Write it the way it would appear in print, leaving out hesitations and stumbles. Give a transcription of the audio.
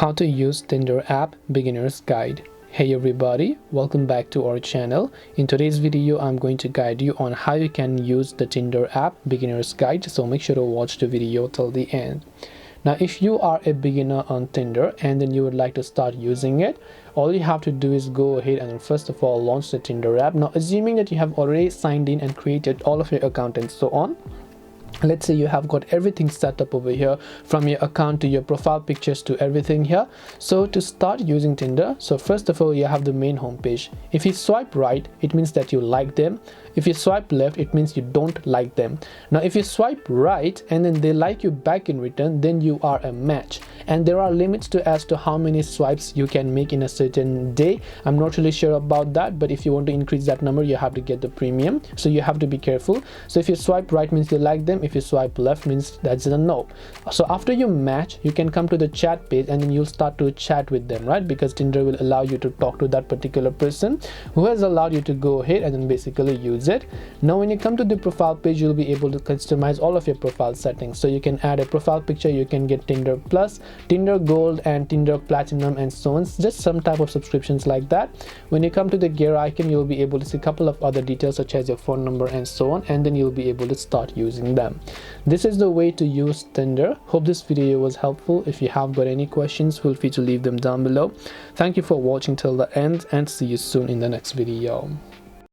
How to use Tinder app beginner's guide. Hey everybody, welcome back to our channel. In today's video I'm going to guide you on how you can use the Tinder app beginner's guide, so make sure to watch the video till the end. Now if you are a beginner on Tinder and then you would like to start using it, all you have to do is go ahead and first of all launch the Tinder app. Now assuming that you have already signed in and created all of your account and so on, let's say you have got everything set up over here, from your account to your profile pictures to everything here. So to start using Tinder, so first of all you have the main home page. If you swipe right, it means that you like them. If you swipe left, it means you don't like them. Now if you swipe right and then they like you back in return, then you are a match, and there are limits to as to how many swipes you can make in a certain day. I'm not really sure about that, but if you want to increase that number you have to get the premium, so you have to be careful. So if you swipe right means you like them, if you swipe left means that's a no. So after you match, you can come to the chat page and then you'll start to chat with them, right? Because Tinder will allow you to talk to that particular person who has allowed you to go ahead and then basically use it. Now when you come to the profile page, you'll be able to customize all of your profile settings. So you can add a profile picture, you can get Tinder Plus, Tinder Gold and Tinder Platinum and so on, just some type of subscriptions like that. When you come to the gear icon, you'll be able to see a couple of other details such as your phone number and so on, and then you'll be able to start using them. This is the way to use Tinder. Hope this video was helpful. If you have got any questions, feel free to leave them down below. Thank you for watching till the end and see you soon in the next video.